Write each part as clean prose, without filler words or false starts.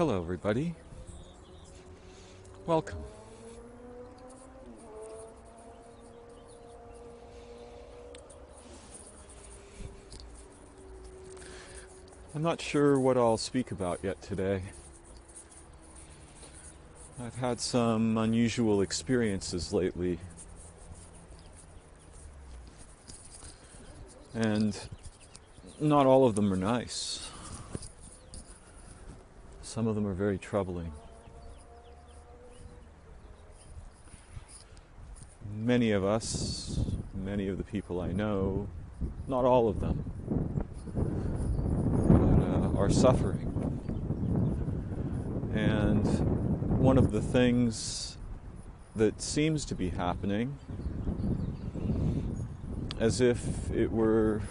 Hello, everybody. Welcome. I'm not sure what I'll speak about yet today. I've had some unusual experiences lately, and not all of them are nice. Some of them are very troubling. Many of us, many of the people I know, not all of them, but, are suffering. And one of the things that seems to be happening, as if it were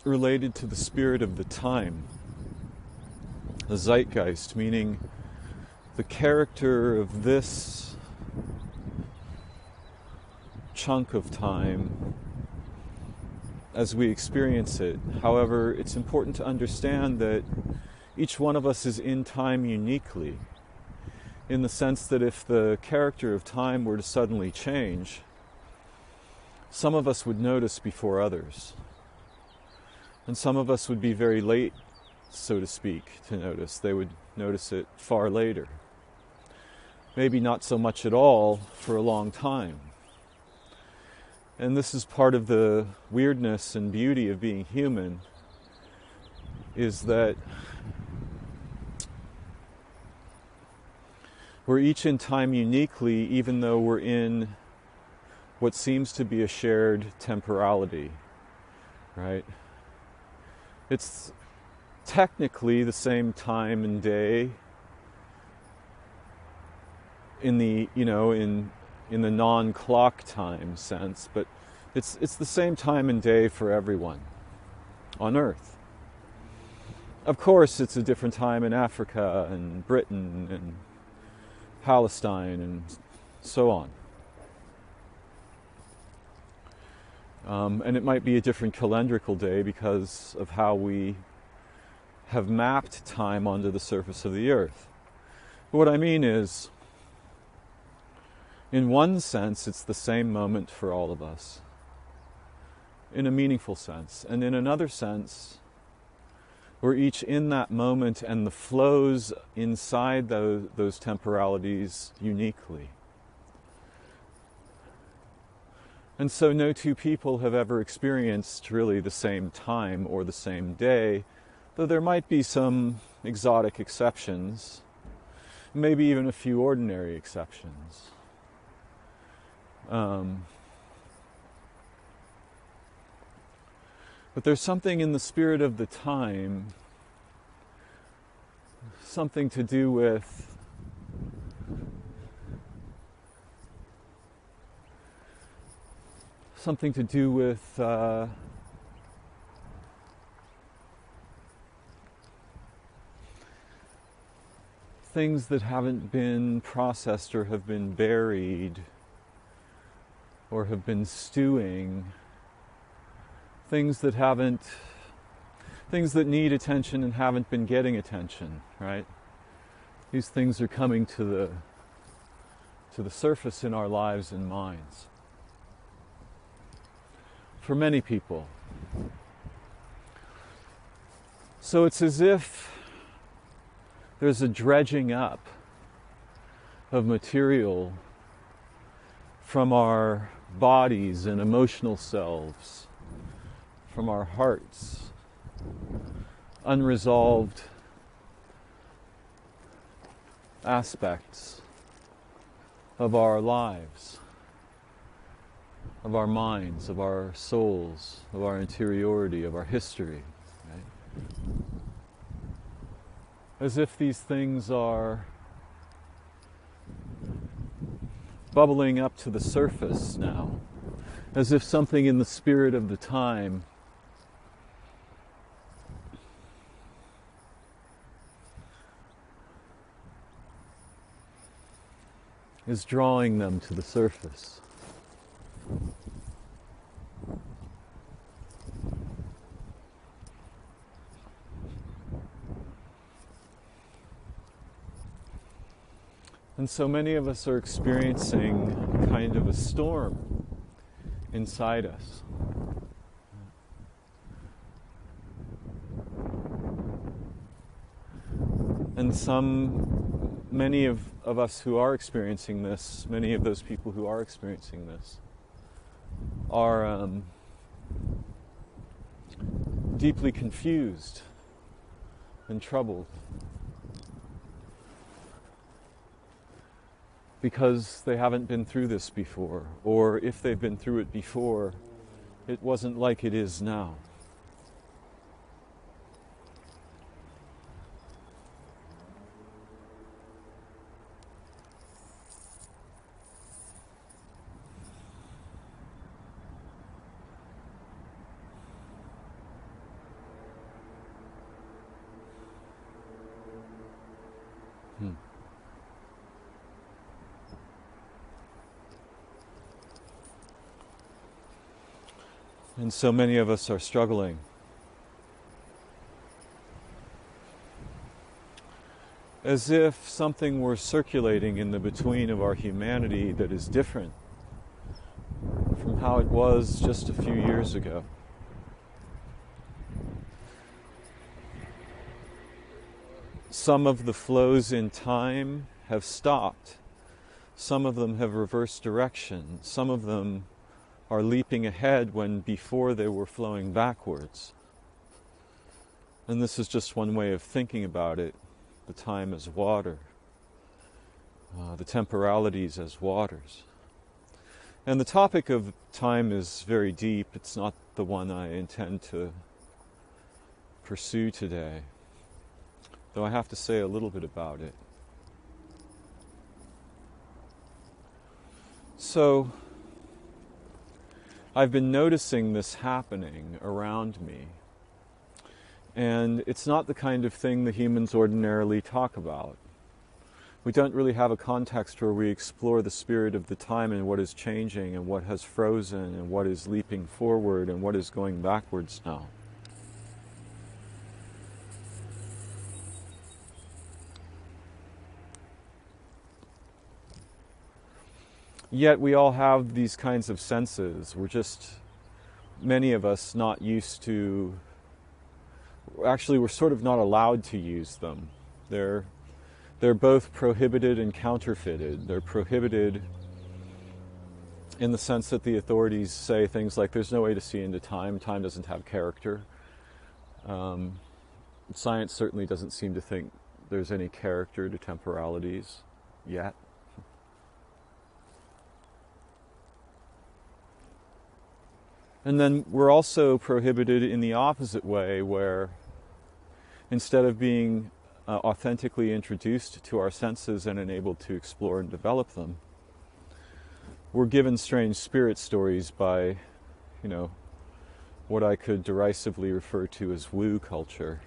related to the spirit of the time, the zeitgeist, meaning the character of this chunk of time as we experience it. However, it's important to understand that each one of us is in time uniquely, in the sense that if the character of time were to suddenly change, some of us would notice before others, and some of us would be very late, so to speak, to notice. They would notice it far later. Maybe not so much at all for a long time. And this is part of the weirdness and beauty of being human, is that we're each in time uniquely, even though we're in what seems to be a shared temporality, right? It's technically the same time and day in the, in the non-clock time sense, but it's the same time and day for everyone on Earth. Of course, it's a different time in Africa and Britain and Palestine and so on. And it might be a different calendrical day because of how we have mapped time onto the surface of the Earth. But what I mean is, in one sense, it's the same moment for all of us, in a meaningful sense. And in another sense, we're each in that moment and the flows inside those temporalities uniquely. And so no two people have ever experienced really the same time or the same day, though there might be some exotic exceptions, maybe even a few ordinary exceptions. But there's something in the spirit of the time, something to do with things that haven't been processed or have been buried or have been stewing, things that need attention and haven't been getting attention, right? These things are coming to the surface in our lives and minds. For many people. So it's as if there's a dredging up of material from our bodies and emotional selves, from our hearts, unresolved aspects of our lives, of our minds, of our souls, of our interiority, of our history, right? As if these things are bubbling up to the surface now, as if something in the spirit of the time is drawing them to the surface. And so many of us are experiencing kind of a storm inside us. And many of us who are experiencing this, many of those people who are experiencing this, are deeply confused and troubled because they haven't been through this before, or if they've been through it before, it wasn't like it is now. And so many of us are struggling. As if something were circulating in the between of our humanity that is different from how it was just a few years ago. Some of the flows in time have stopped. Some of them have reversed direction. Some of them are leaping ahead when before they were flowing backwards. And this is just one way of thinking about it. The time as water. The temporalities as waters. And the topic of time is very deep. It's not the one I intend to pursue today. Though I have to say a little bit about it. So, I've been noticing this happening around me. And it's not the kind of thing the humans ordinarily talk about. We don't really have a context where we explore the spirit of the time and what is changing and what has frozen and what is leaping forward and what is going backwards now. Yet we all have these kinds of senses. We're just, many of us, not used to, actually we're sort of not allowed to use them. They're both prohibited and counterfeited. They're prohibited in the sense that the authorities say things like there's no way to see into time, time doesn't have character. Science certainly doesn't seem to think there's any character to temporalities yet. And then we're also prohibited in the opposite way, where instead of being authentically introduced to our senses and enabled to explore and develop them, we're given strange spirit stories by, what I could derisively refer to as woo culture.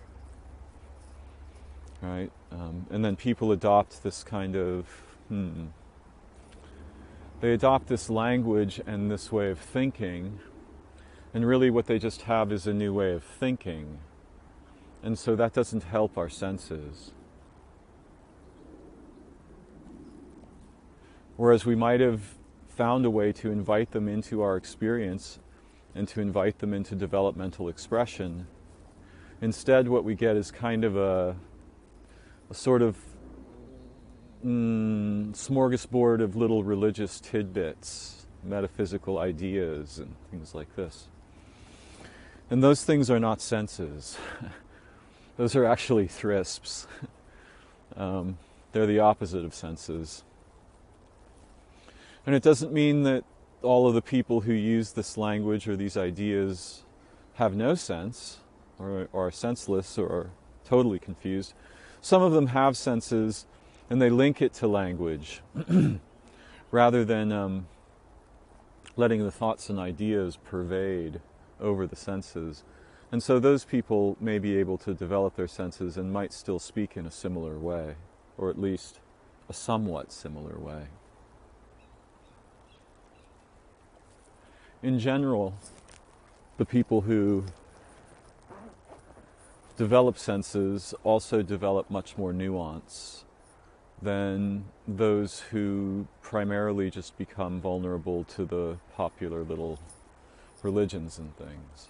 Right? And then people adopt this kind of, they adopt this language and this way of thinking. And really what they just have is a new way of thinking. And so that doesn't help our senses. Whereas we might have found a way to invite them into our experience and to invite them into developmental expression. Instead, what we get is kind of a sort of smorgasbord of little religious tidbits, metaphysical ideas, and things like this. And those things are not senses. Those are actually thrisps. They're the opposite of senses. And it doesn't mean that all of the people who use this language or these ideas have no sense, or are senseless, or are totally confused. Some of them have senses, and they link it to language, rather than letting the thoughts and ideas pervade over the senses. And so those people may be able to develop their senses and might still speak in a similar way, or at least a somewhat similar way. In general, the people who develop senses also develop much more nuance than those who primarily just become vulnerable to the popular little religions and things.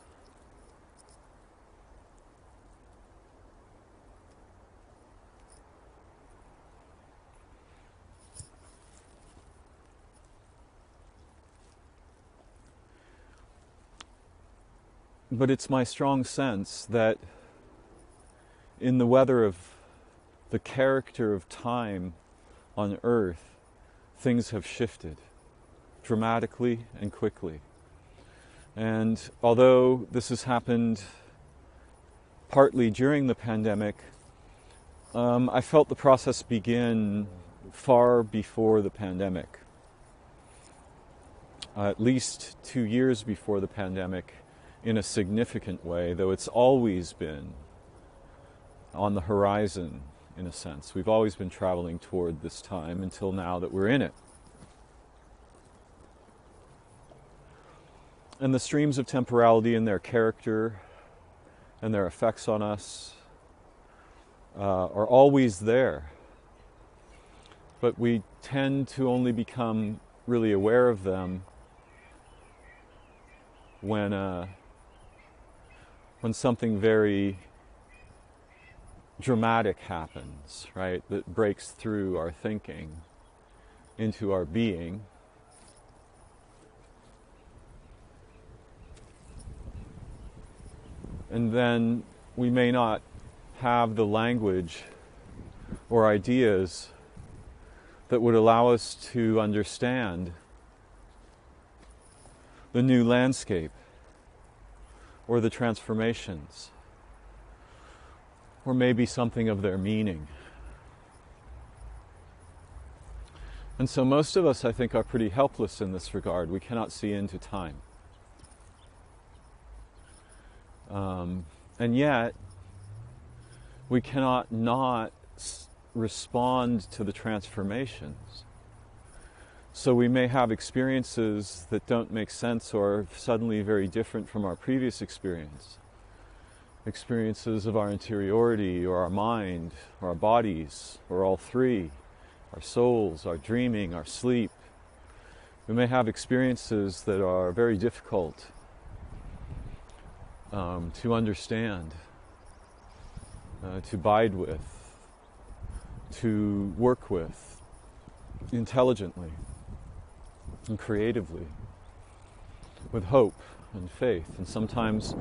But it's my strong sense that in the weather of the character of time on Earth, things have shifted dramatically and quickly. And although this has happened partly during the pandemic, I felt the process begin far before the pandemic. At least 2 years before the pandemic, in a significant way, though it's always been on the horizon, in a sense. We've always been traveling toward this time until now that we're in it. And the streams of temporality and their character and their effects on us are always there. But we tend to only become really aware of them when something very dramatic happens, right? That breaks through our thinking into our being. And then we may not have the language or ideas that would allow us to understand the new landscape or the transformations, or maybe something of their meaning. And so most of us, I think, are pretty helpless in this regard. We cannot see into time. And yet, we cannot not respond to the transformations. So we may have experiences that don't make sense or are suddenly very different from our previous experience. Experiences of our interiority or our mind or our bodies or all three, our souls, our dreaming, our sleep. We may have experiences that are very difficult to understand, to bide with, to work with intelligently and creatively, with hope and faith. And sometimes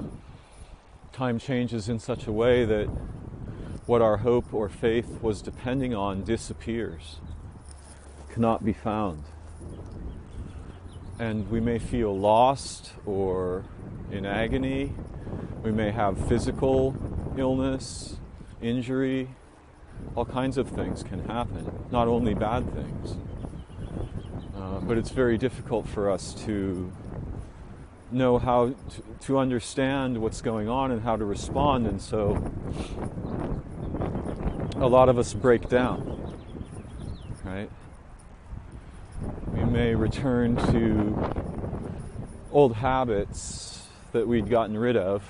time changes in such a way that what our hope or faith was depending on disappears, cannot be found. And we may feel lost or in agony. We may have physical illness, injury. All kinds of things can happen, not only bad things. But it's very difficult for us to know how to understand what's going on and how to respond, and so a lot of us break down, right? We may return to old habits that we'd gotten rid of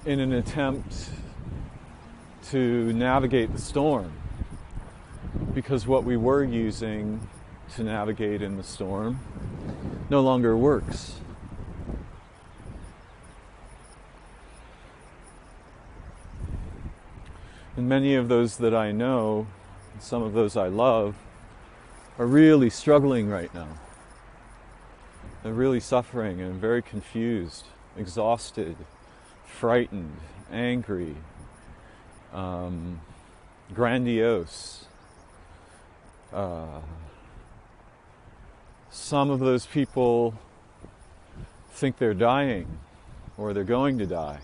in an attempt to navigate the storm, because what we were using to navigate in the storm no longer works. And many of those that I know, some of those I love, are really struggling right now. They're really suffering and very confused, exhausted, frightened, angry, grandiose. Some of those people think they're dying or they're going to die.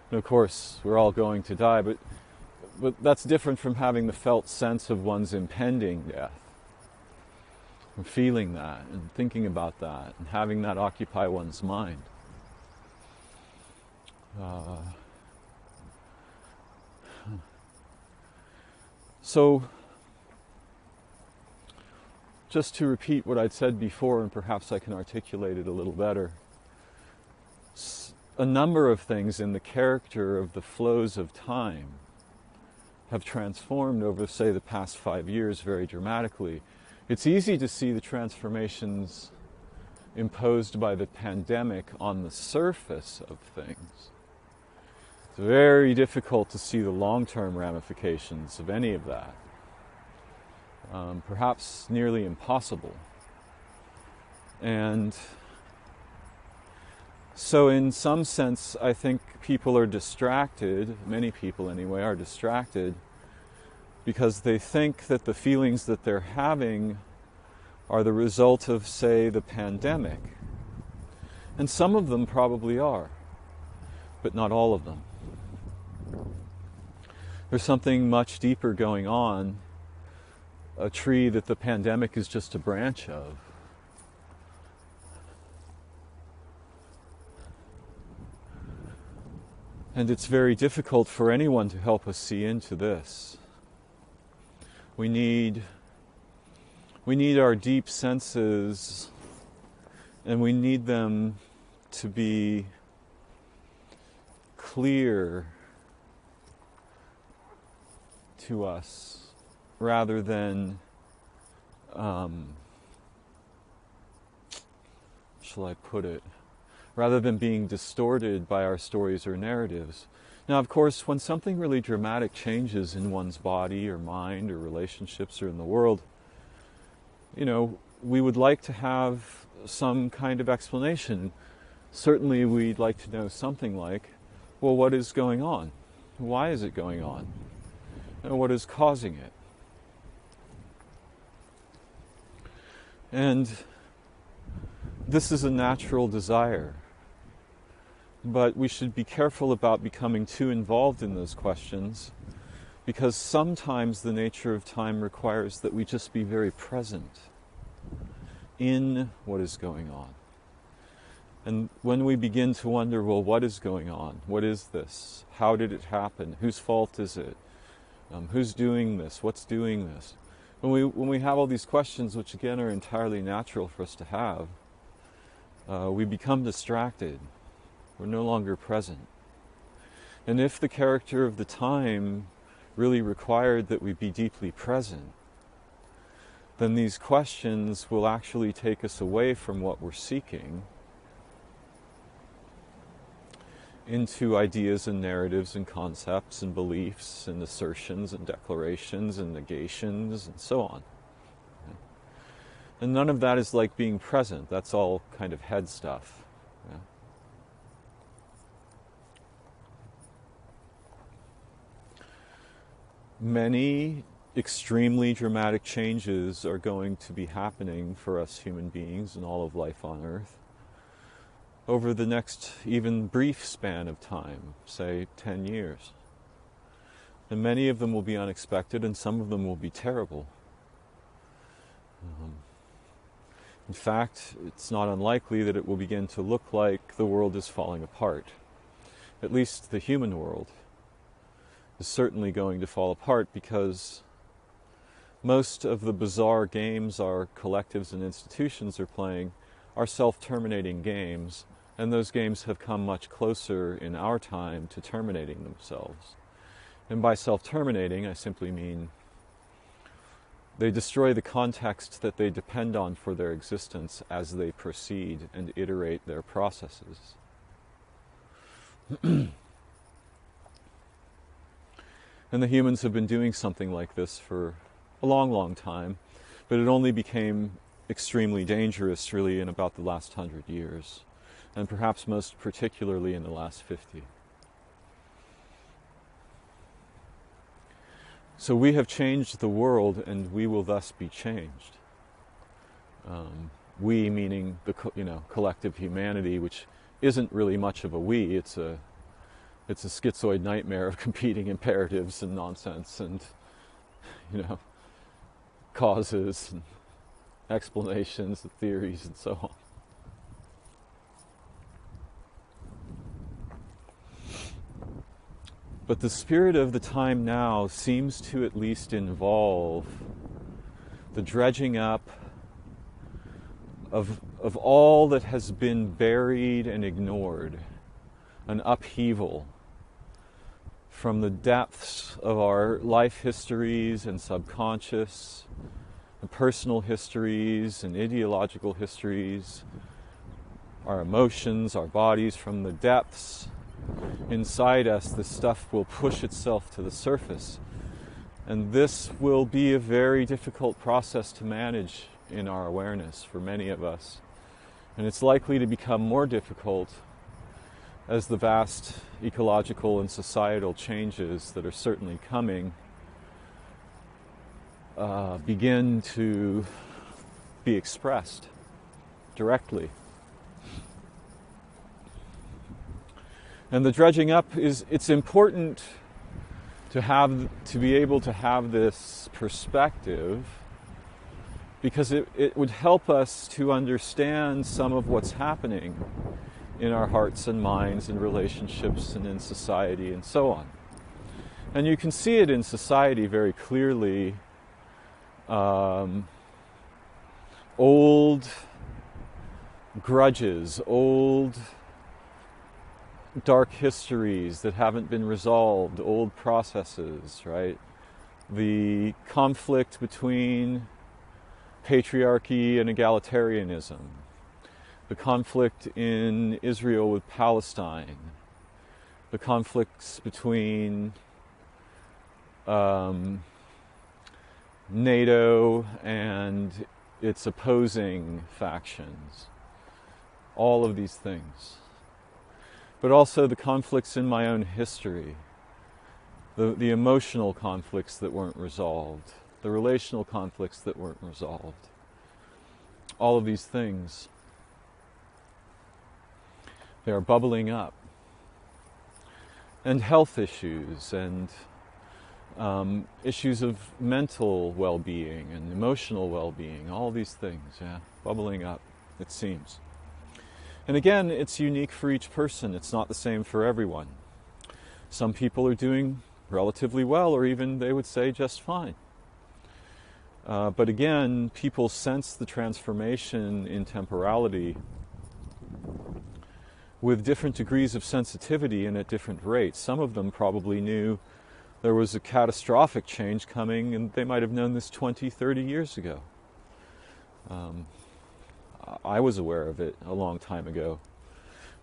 And of course, we're all going to die, but that's different from having the felt sense of one's impending death. And feeling that and thinking about that and having that occupy one's mind. So, just to repeat what I'd said before, and perhaps I can articulate it a little better, a number of things in the character of the flows of time have transformed over, say, the past 5 years very dramatically. It's easy to see the transformations imposed by the pandemic on the surface of things. It's very difficult to see the long-term ramifications of any of that. Perhaps nearly impossible. And so in some sense, I think people are distracted, many people anyway, are distracted because they think that the feelings that they're having are the result of, say, the pandemic. And some of them probably are, but not all of them. There's something much deeper going on, a tree that the pandemic is just a branch of. And it's very difficult for anyone to help us see into this. We need our deep senses, and we need them to be clear to us rather than, shall I put it, rather than being distorted by our stories or narratives. Now, of course, when something really dramatic changes in one's body or mind or relationships or in the world, we would like to have some kind of explanation. Certainly we'd like to know something like, well, what is going on? Why is it going on? And what is causing it? And this is a natural desire. But we should be careful about becoming too involved in those questions, because sometimes the nature of time requires that we just be very present in what is going on. And when we begin to wonder, well, what is going on? What is this? How did it happen? Whose fault is it? Who's doing this? What's doing this? When we have all these questions, which again are entirely natural for us to have, we become distracted. We're no longer present. And if the character of the time really required that we be deeply present, then these questions will actually take us away from what we're seeking into ideas and narratives and concepts and beliefs and assertions and declarations and negations and so on. And none of that is like being present. That's all kind of head stuff. Yeah. Many extremely dramatic changes are going to be happening for us human beings and all of life on Earth over the next even brief span of time, say 10 years. And many of them will be unexpected and some of them will be terrible. In fact, it's not unlikely that it will begin to look like the world is falling apart. At least the human world is certainly going to fall apart, because most of the bizarre games our collectives and institutions are playing are self-terminating games, and those games have come much closer in our time to terminating themselves. And by self-terminating, I simply mean they destroy the context that they depend on for their existence as they proceed and iterate their processes. And the humans have been doing something like this for a long, long time, but it only became extremely dangerous really in about the last 100 years, and perhaps most particularly in the last 50. So we have changed the world, and we will thus be changed. We meaning the collective humanity, which isn't really much of a we. It's a schizoid nightmare of competing imperatives and nonsense and causes and explanations and theories and so on. But the spirit of the time now seems to at least involve the dredging up of all that has been buried and ignored, an upheaval from the depths of our life histories and subconscious, the personal histories and ideological histories, our emotions, our bodies, from the depths inside us, this stuff will push itself to the surface. And this will be a very difficult process to manage in our awareness for many of us. And it's likely to become more difficult as the vast ecological and societal changes that are certainly coming begin to be expressed directly. And the dredging up it's important to be able to have this perspective, because it would help us to understand some of what's happening in our hearts and minds and relationships and in society and so on. And you can see it in society very clearly. Old grudges, old dark histories that haven't been resolved, old processes, right? The conflict between patriarchy and egalitarianism, the conflict in Israel with Palestine, the conflicts between NATO and its opposing factions, all of these things. But also the conflicts in my own history, the emotional conflicts that weren't resolved, the relational conflicts that weren't resolved, all of these things. They are bubbling up. And health issues and issues of mental well-being and emotional well-being, all these things, bubbling up, it seems. And again, it's unique for each person. It's not the same for everyone. Some people are doing relatively well, or even, they would say, just fine. But again, people sense the transformation in temporality with different degrees of sensitivity and at different rates. Some of them probably knew there was a catastrophic change coming, and they might have known this 20, 30 years ago. I was aware of it a long time ago,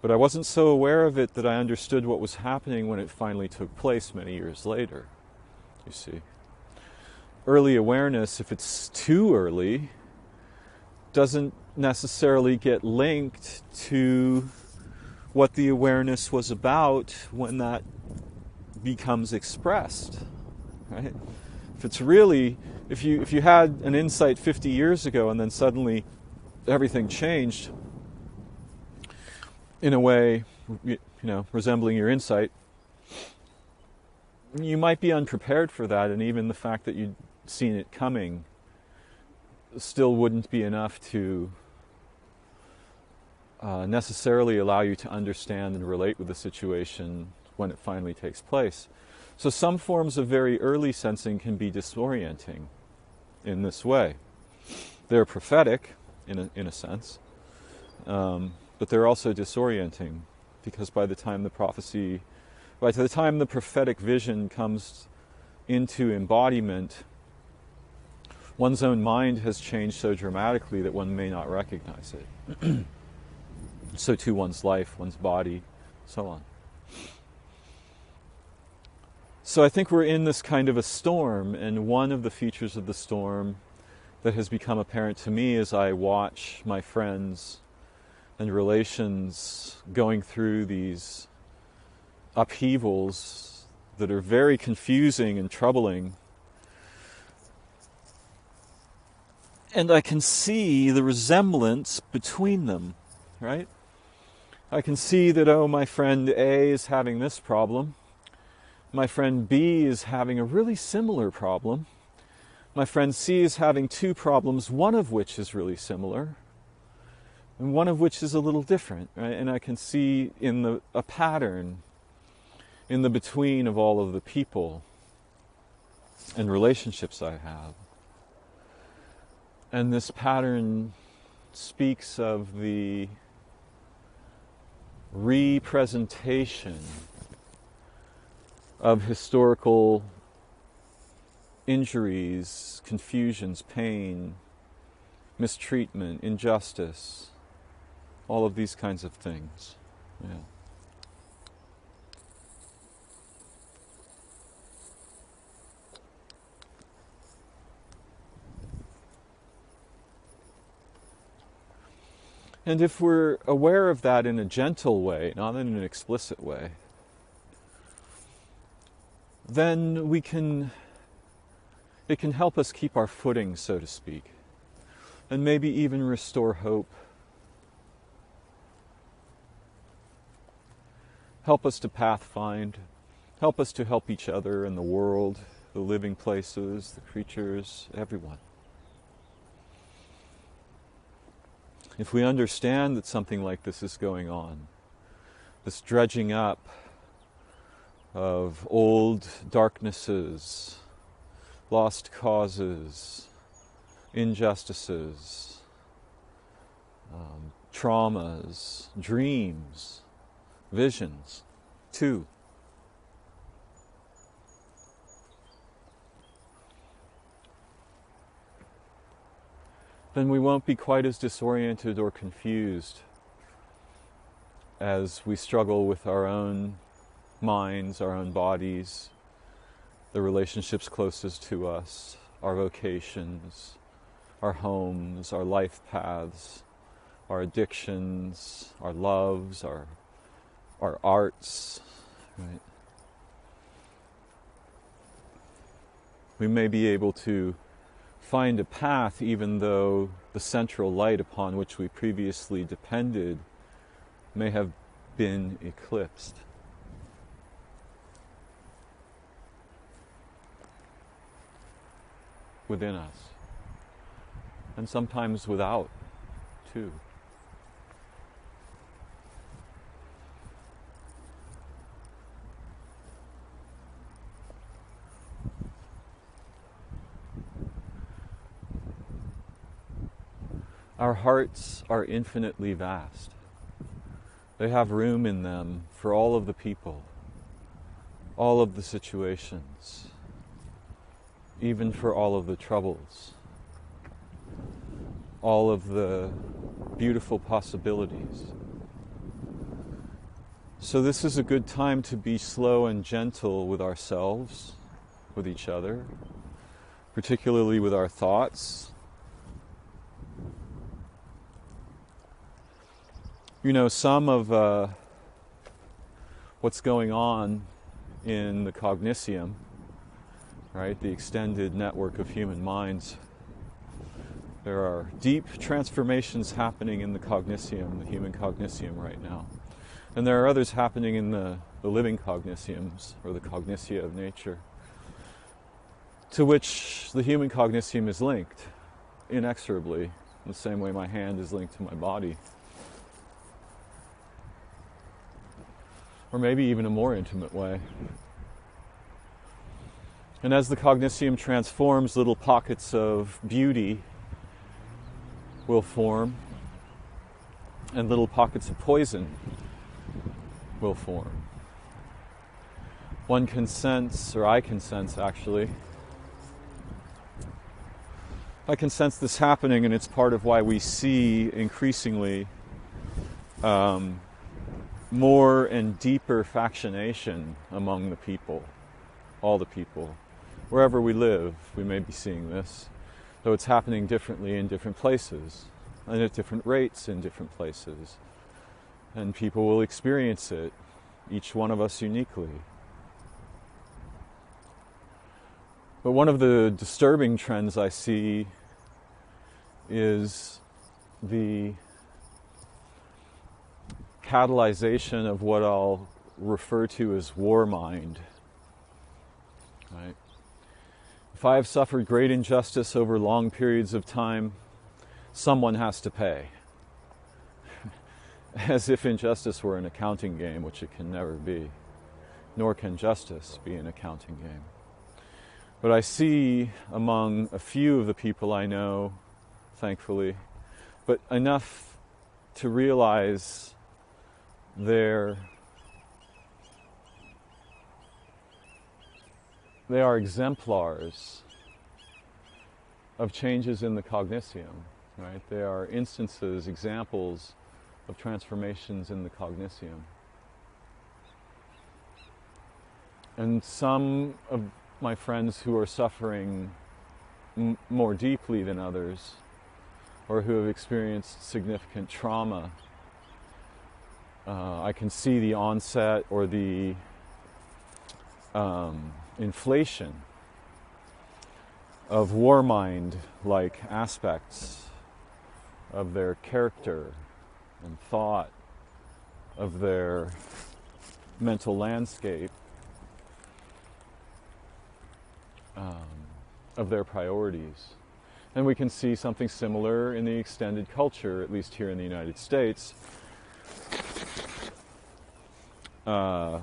but I wasn't so aware of it that I understood what was happening when it finally took place many years later, you see. Early awareness, if it's too early, doesn't necessarily get linked to what the awareness was about when that becomes expressed, right? If it's really, if you had an insight 50 years ago and then suddenly everything changed in a way, resembling your insight, you might be unprepared for that, and even the fact that you'd seen it coming still wouldn't be enough to necessarily allow you to understand and relate with the situation when it finally takes place. So some forms of very early sensing can be disorienting in this way. They're prophetic, in a sense, but they're also disorienting, because by the time the prophetic vision comes into embodiment, one's own mind has changed so dramatically that one may not recognize it. So too one's life, one's body, so on. So I think we're in this kind of a storm, and one of the features of the storm that has become apparent to me as I watch my friends and relations going through these upheavals that are very confusing and troubling. And I can see the resemblance between them, right? I can see that, my friend A is having this problem. My friend B is having a really similar problem. My friend C is having two problems, one of which is really similar, and one of which is a little different, right? And I can see a pattern in the between of all of the people and relationships I have. And this pattern speaks of the representation of historical injuries, confusions, pain, mistreatment, injustice, all of these kinds of things. Yeah. And if we're aware of that in a gentle way, not in an explicit way, then it can help us keep our footing, so to speak, and maybe even restore hope. Help us to pathfind, help us to help each other and the world, the living places, the creatures, everyone. If we understand that something like this is going on, this dredging up of old darknesses, lost causes, injustices, traumas, dreams, visions, too. Then we won't be quite as disoriented or confused as we struggle with our own minds, our own bodies, the relationships closest to us, our vocations, our homes, our life paths, our addictions, our loves, our arts, right? We may be able to find a path even though the central light upon which we previously depended may have been eclipsed. Within us, and sometimes without, too. Our hearts are infinitely vast. They have room in them for all of the people, all of the situations, even for all of the troubles, all of the beautiful possibilities. So this is a good time to be slow and gentle with ourselves, with each other, particularly with our thoughts. You know, some of what's going on in the cognitium, right, the extended network of human minds, there are deep transformations happening in the cognitium, the human cognitium right now. And there are others happening in the living cognitiums, or the cognitia of nature, to which the human cognitium is linked inexorably, in the same way my hand is linked to my body. Or maybe even a more intimate way. And as the cognitium transforms, little pockets of beauty will form, and little pockets of poison will form. One can sense, or I can sense actually, I can sense this happening, and it's part of why we see increasingly more and deeper factionation among the people, all the people. Wherever we live, we may be seeing this, though it's happening differently in different places, and at different rates in different places. And people will experience it, each one of us uniquely. But one of the disturbing trends I see is the catalyzation of what I'll refer to as Warmind. Right? If I have suffered great injustice over long periods of time, someone has to pay. As if injustice were an accounting game, which it can never be. Nor can justice be an accounting game. But I see among a few of the people I know, thankfully, but enough to realize their they are exemplars of changes in the cognitium, right? They are instances, examples of transformations in the cognitium. And some of my friends who are suffering more deeply than others, or who have experienced significant trauma, I can see the onset or the inflation of Warmind-like aspects of their character and thought, of their mental landscape, of their priorities. And we can see something similar in the extended culture, at least here in the United States. There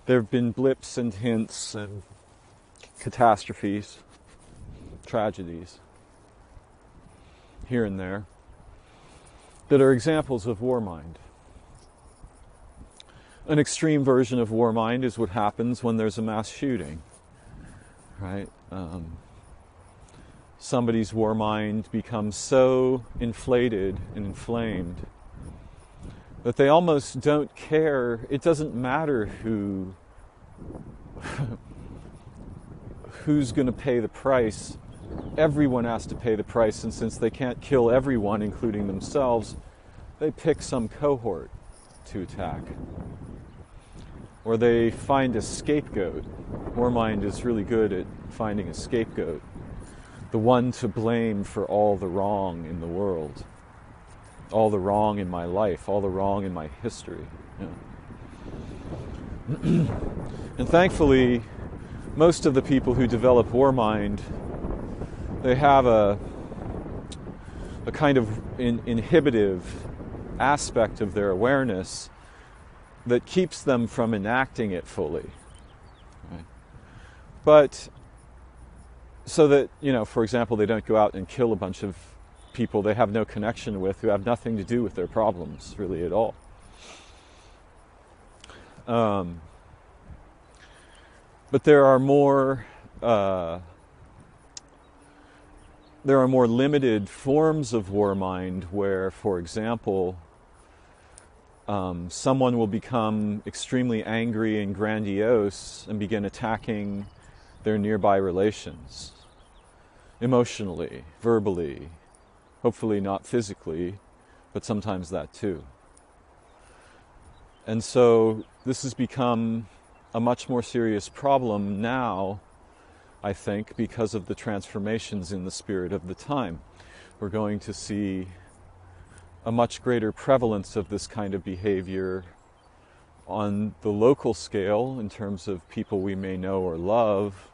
have been blips and hints and catastrophes, tragedies, here and there, that are examples of Warmind. An extreme version of Warmind is what happens when there's a mass shooting, right? Somebody's Warmind becomes so inflated and inflamed that they almost don't care. It doesn't matter who's going to pay the price. Everyone has to pay the price, and since they can't kill everyone, including themselves, they pick some cohort to attack. Or they find a scapegoat. Warmind is really good at finding a scapegoat, the one to blame for all the wrong in the world, all the wrong in my life, all the wrong in my history. Yeah. And thankfully, most of the people who develop Warmind, they have a kind of inhibitive aspect of their awareness that keeps them from enacting it fully. Right? But so that, for example, they don't go out and kill a bunch of people they have no connection with, who have nothing to do with their problems really at all. But there are more limited forms of Warmind where, for example, someone will become extremely angry and grandiose and begin attacking their nearby relations, emotionally, verbally, hopefully not physically, but sometimes that too. And so this has become a much more serious problem now, I think, because of the transformations in the spirit of the time. We're going to see a much greater prevalence of this kind of behavior on the local scale in terms of people we may know or love,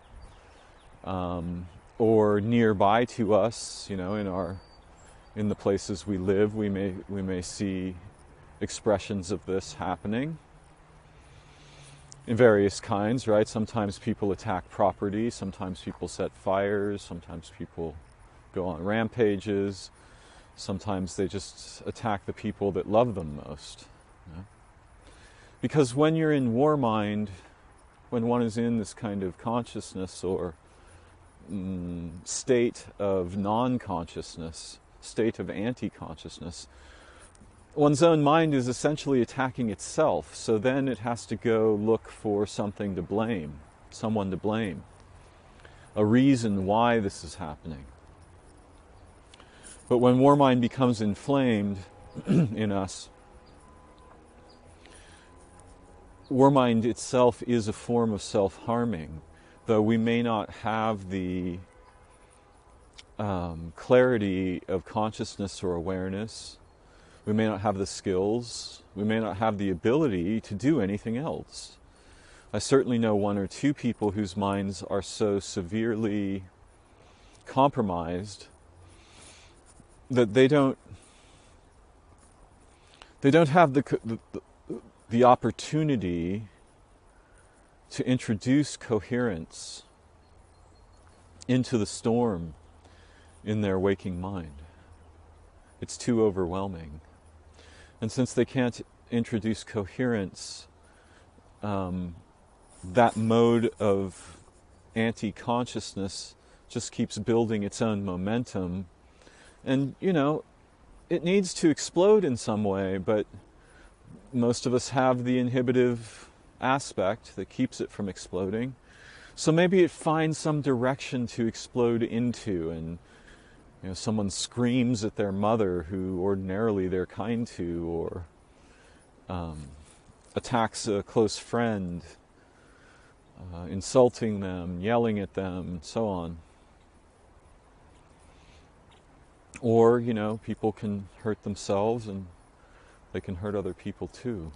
or nearby to us, in the places we live. We may see expressions of this happening in various kinds, right? Sometimes people attack property, sometimes people set fires, sometimes people go on rampages, sometimes they just attack the people that love them most. Yeah? Because when you're in Warmind, when one is in this kind of consciousness or state of non-consciousness, state of anti-consciousness, one's own mind is essentially attacking itself, so then it has to go look for something to blame, someone to blame, a reason why this is happening. But when Warmind becomes inflamed in us, Warmind itself is a form of self-harming, though we may not have the clarity of consciousness or awareness. We may not have the skills. We may not have the ability to do anything else. I certainly know one or two people whose minds are so severely compromised that they don't have the opportunity to introduce coherence into the storm in their waking mind. It's too overwhelming. And since they can't introduce coherence, that mode of anti-consciousness just keeps building its own momentum. And, it needs to explode in some way, but most of us have the inhibitive aspect that keeps it from exploding. So maybe it finds some direction to explode into, and someone screams at their mother, who ordinarily they're kind to, or attacks a close friend, insulting them, yelling at them, and so on. Or, people can hurt themselves, and they can hurt other people too.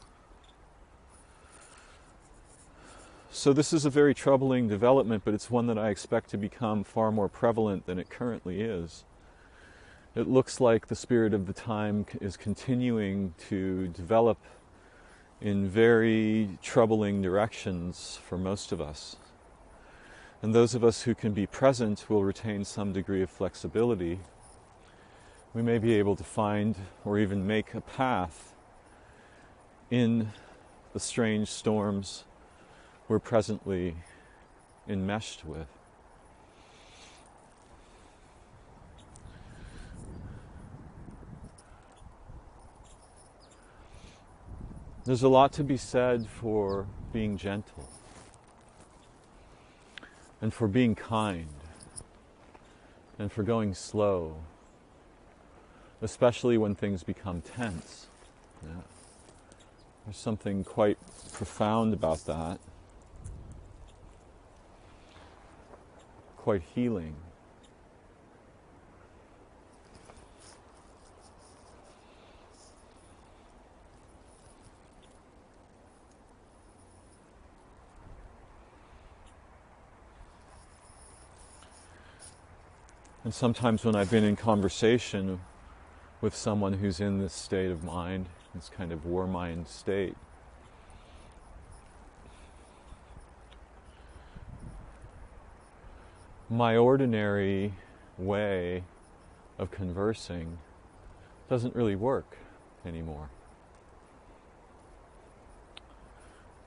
So this is a very troubling development, but it's one that I expect to become far more prevalent than it currently is. It looks like the spirit of the time is continuing to develop in very troubling directions for most of us. And those of us who can be present will retain some degree of flexibility. We may be able to find or even make a path in the strange storms we're presently enmeshed with. There's a lot to be said for being gentle and for being kind and for going slow, especially when things become tense. Yeah. There's something quite profound about that, quite healing. And sometimes when I've been in conversation with someone who's in this state of mind, this kind of Warmind state, my ordinary way of conversing doesn't really work anymore.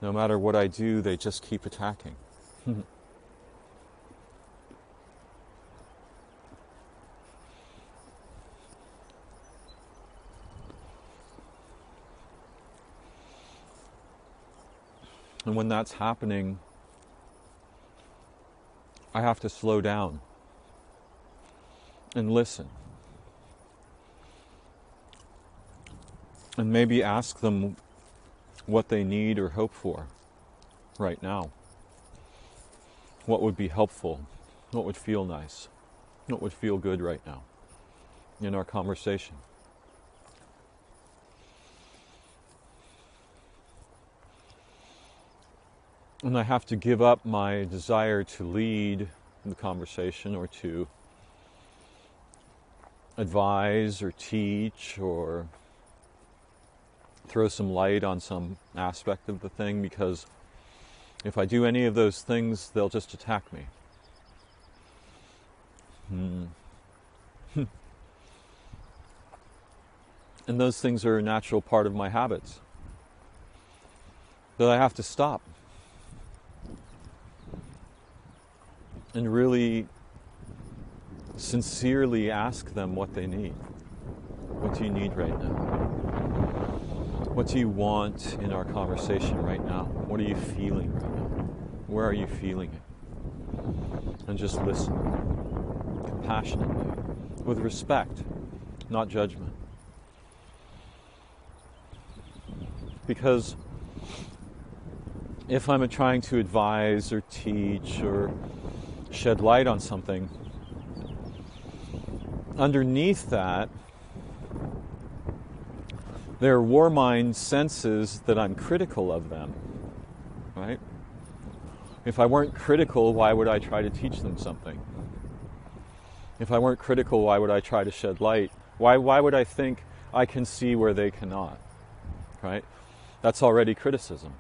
No matter what I do, they just keep attacking. And when that's happening, I have to slow down and listen. And maybe ask them what they need or hope for right now. What would be helpful? What would feel nice? What would feel good right now in our conversation? And I have to give up my desire to lead the conversation or to advise or teach or throw some light on some aspect of the thing, because if I do any of those things, they'll just attack me. And those things are a natural part of my habits that I have to stop and really sincerely ask them what they need. What do you need right now? What do you want in our conversation right now? What are you feeling right now? Where are you feeling it? And just listen compassionately, with respect, not judgment. Because if I'm trying to advise or teach or shed light on something, underneath that, their Warmind senses that I'm critical of them, right? If I weren't critical, why would I try to teach them something? If I weren't critical, why would I try to shed light? Why would I think I can see where they cannot, right? That's already criticism.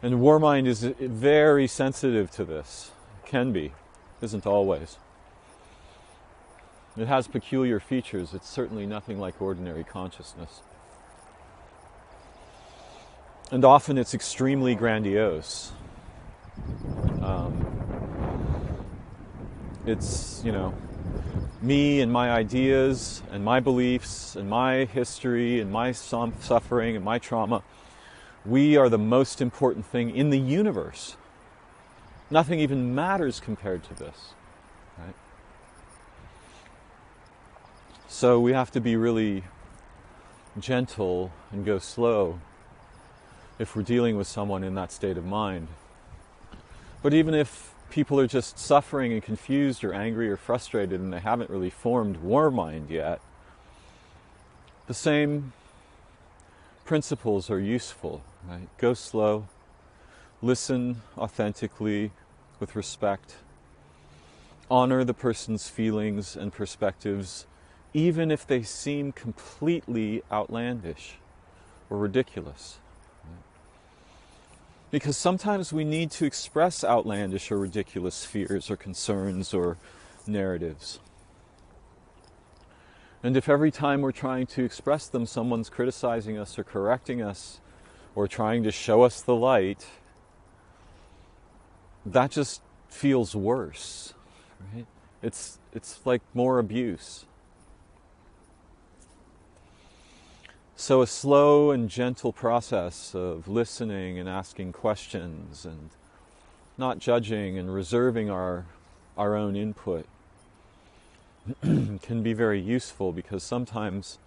And Warmind is very sensitive to this. Can be, isn't always. It has peculiar features. It's certainly nothing like ordinary consciousness. And often it's extremely grandiose. It's, me and my ideas and my beliefs and my history and my suffering and my trauma. We are the most important thing in the universe. Nothing even matters compared to this. Right? So we have to be really gentle and go slow if we're dealing with someone in that state of mind. But even if people are just suffering and confused or angry or frustrated and they haven't really formed Warmind yet, the same principles are useful. Right? Go slow, listen authentically with respect, honor the person's feelings and perspectives, even if they seem completely outlandish or ridiculous. Because sometimes we need to express outlandish or ridiculous fears or concerns or narratives. And if every time we're trying to express them, someone's criticizing us or correcting us or trying to show us the light, that just feels worse. Right? It's like more abuse. So a slow and gentle process of listening and asking questions and not judging and reserving our own input can be very useful, because sometimes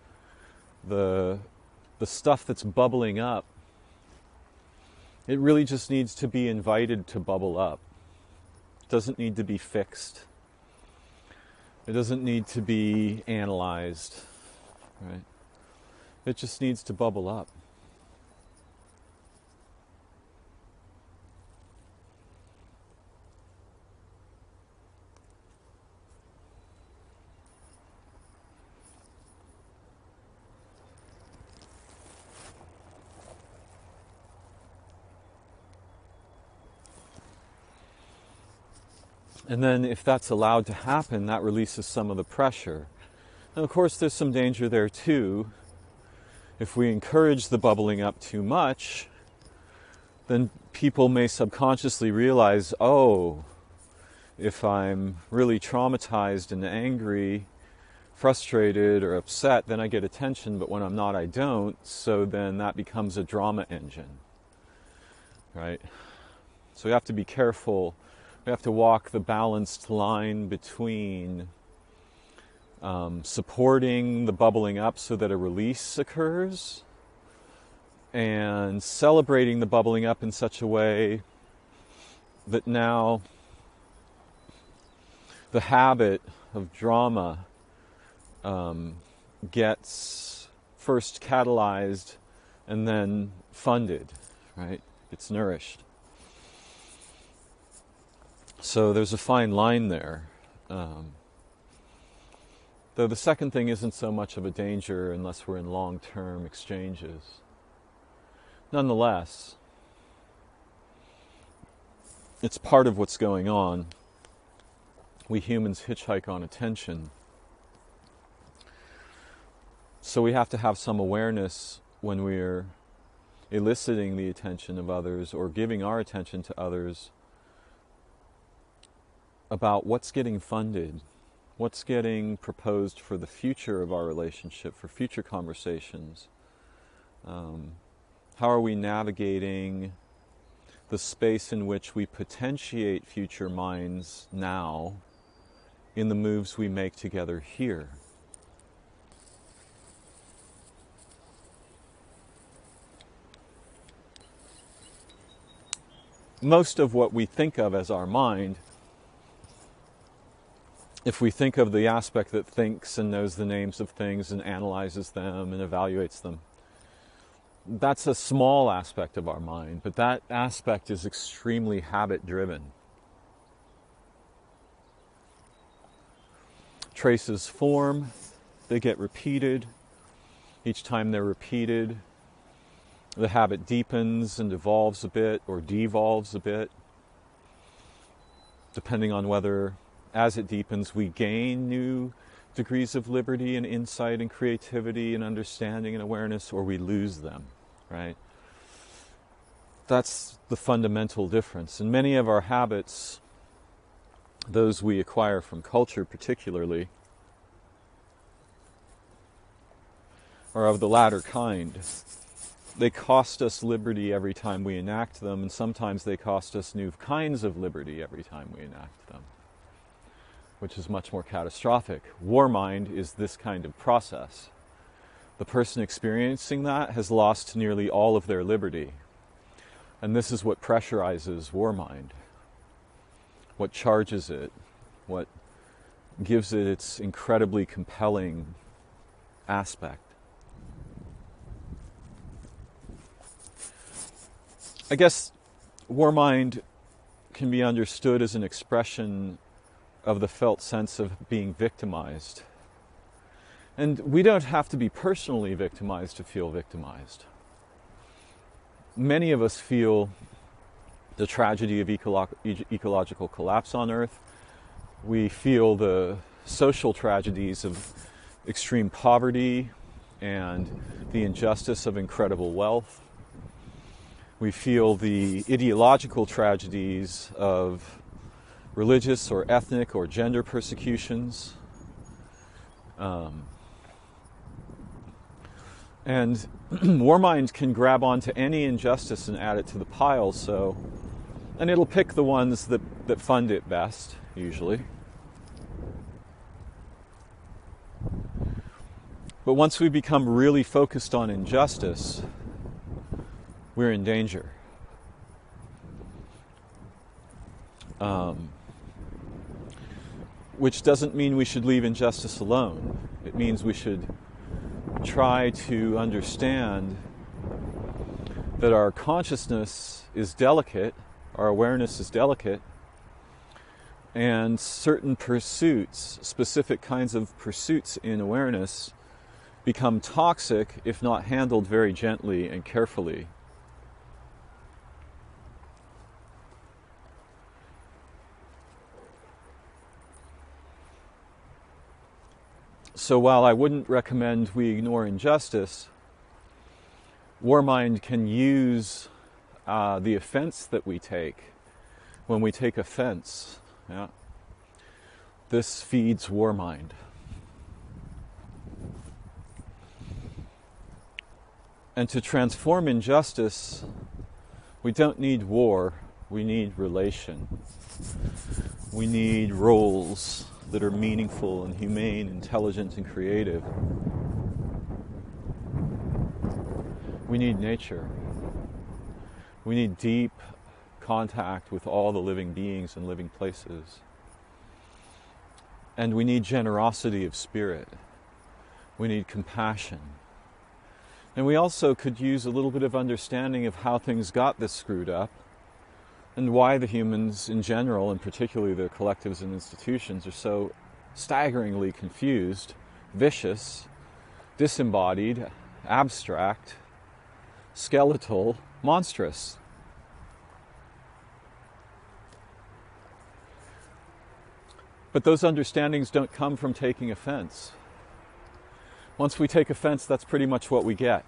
the stuff that's bubbling up, it really just needs to be invited to bubble up. It doesn't need to be fixed. It doesn't need to be analyzed, right? It just needs to bubble up. And then if that's allowed to happen, that releases some of the pressure. And of course there's some danger there too. If we encourage the bubbling up too much, then people may subconsciously realize, oh, if I'm really traumatized and angry, frustrated or upset, then I get attention, but when I'm not, I don't. So then that becomes a drama engine, right? So we have to be careful. We have to walk the balanced line between supporting the bubbling up so that a release occurs, and celebrating the bubbling up in such a way that now the habit of drama gets first catalyzed and then funded, right? It's nourished. So there's a fine line there. Though the second thing isn't so much of a danger unless we're in long-term exchanges. Nonetheless, it's part of what's going on. We humans hitchhike on attention. So we have to have some awareness when we're eliciting the attention of others or giving our attention to others about what's getting funded, what's getting proposed for the future of our relationship, for future conversations. How are we navigating the space in which we potentiate future minds now in the moves we make together here? Most of what we think of as our mind, if we think of the aspect that thinks and knows the names of things and analyzes them and evaluates them, that's a small aspect of our mind, but that aspect is extremely habit-driven. Traces form, they get repeated. Each time they're repeated, the habit deepens and evolves a bit or devolves a bit, depending on whether, as it deepens, we gain new degrees of liberty and insight and creativity and understanding and awareness, or we lose them, right? That's the fundamental difference. And many of our habits, those we acquire from culture particularly, are of the latter kind. They cost us liberty every time we enact them, and sometimes they cost us new kinds of liberty every time we enact them, which is much more catastrophic. Warmind is this kind of process. The person experiencing that has lost nearly all of their liberty. And this is what pressurizes Warmind, what charges it, what gives it its incredibly compelling aspect. I guess Warmind can be understood as an expression of the felt sense of being victimized. And we don't have to be personally victimized to feel victimized. Many of us feel the tragedy of ecological collapse on Earth. We feel the social tragedies of extreme poverty and the injustice of incredible wealth. We feel the ideological tragedies of religious or ethnic or gender persecutions. And Warmind can grab onto any injustice and add it to the pile, and it'll pick the ones that fund it best, usually. But once we become really focused on injustice, we're in danger. Which doesn't mean we should leave injustice alone. It means we should try to understand that our consciousness is delicate, our awareness is delicate, and certain pursuits, specific kinds of pursuits in awareness, become toxic if not handled very gently and carefully. So while I wouldn't recommend we ignore injustice, Warmind can use the offense that we take when we take offense. Yeah. This feeds Warmind. And to transform injustice, we don't need war, we need relation. We need roles that are meaningful and humane, intelligent and creative. We need nature. We need deep contact with all the living beings and living places. And we need generosity of spirit. We need compassion. And we also could use a little bit of understanding of how things got this screwed up, and why the humans in general, and particularly the collectives and institutions, are so staggeringly confused, vicious, disembodied, abstract, skeletal, monstrous. But those understandings don't come from taking offense. Once we take offense, that's pretty much what we get.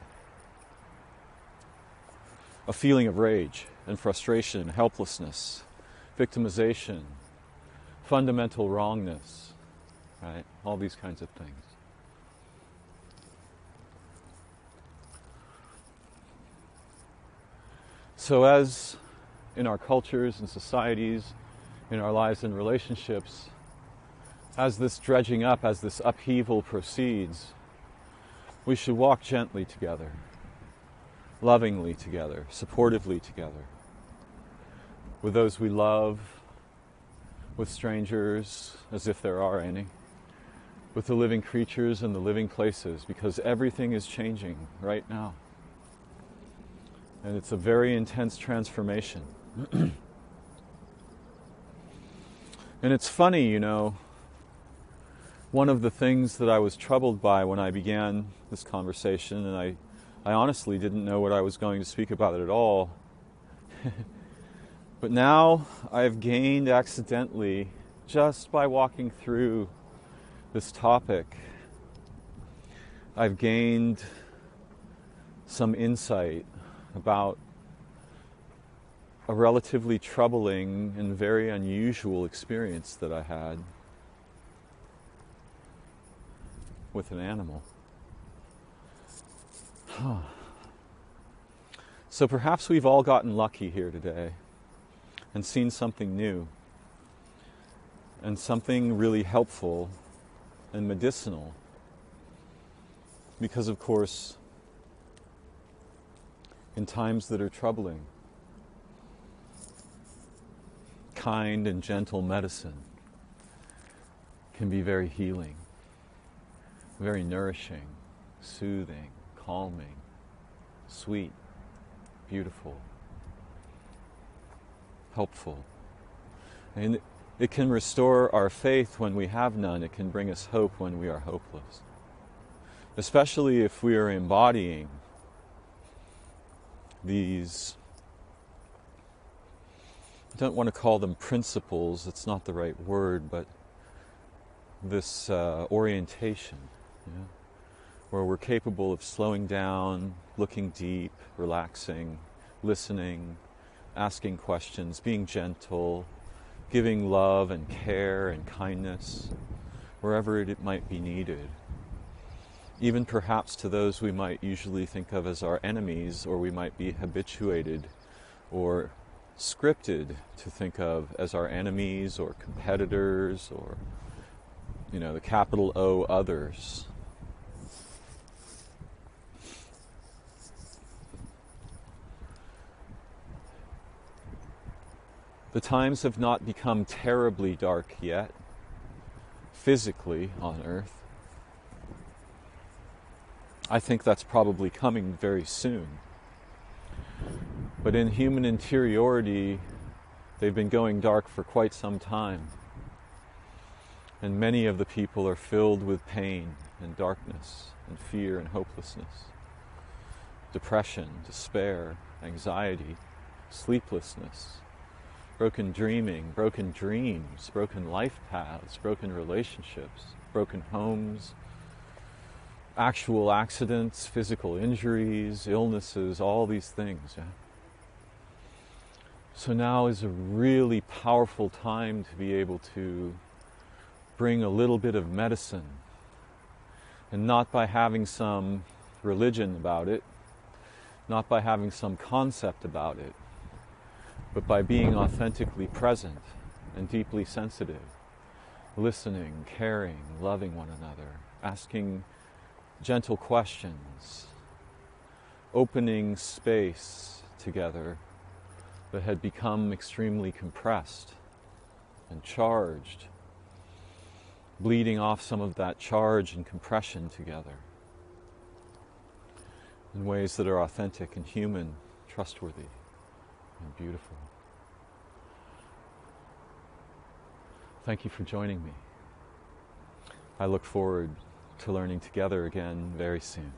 A feeling of rage and frustration, helplessness, victimization, fundamental wrongness, right? All these kinds of things. So as in our cultures and societies, in our lives and relationships, as this dredging up, as this upheaval proceeds, we should walk gently together, lovingly together, supportively together, with those we love, with strangers, as if there are any, with the living creatures and the living places, because everything is changing right now. And it's a very intense transformation. And it's funny, you know, one of the things that I was troubled by when I began this conversation, and I honestly didn't know what I was going to speak about it at all, but now I've gained accidentally, just by walking through this topic, I've gained some insight about a relatively troubling and very unusual experience that I had with an animal. So perhaps we've all gotten lucky here today and seen something new and something really helpful and medicinal, because of course in times that are troubling, kind and gentle medicine can be very healing, very nourishing, soothing, calming, sweet, beautiful, helpful. And it can restore our faith when we have none. It can bring us hope when we are hopeless. Especially if we are embodying these, I don't want to call them principles, it's not the right word, but this orientation, yeah, where we're capable of slowing down, looking deep, relaxing, listening, asking questions, being gentle, giving love and care and kindness wherever it might be needed. Even perhaps to those we might usually think of as our enemies, or we might be habituated or scripted to think of as our enemies or competitors, or, you know, the capital O others. The times have not become terribly dark yet, physically on Earth. I think that's probably coming very soon. But in human interiority, they've been going dark for quite some time. And many of the people are filled with pain and darkness and fear and hopelessness, depression, despair, anxiety, sleeplessness, broken dreaming, broken dreams, broken life paths, broken relationships, broken homes, actual accidents, physical injuries, illnesses, all these things. Yeah? So now is a really powerful time to be able to bring a little bit of medicine, and not by having some religion about it, not by having some concept about it, but by being authentically present and deeply sensitive, listening, caring, loving one another, asking gentle questions, opening space together that had become extremely compressed and charged, bleeding off some of that charge and compression together in ways that are authentic and human, trustworthy and beautiful. Thank you for joining me. I look forward to learning together again very soon.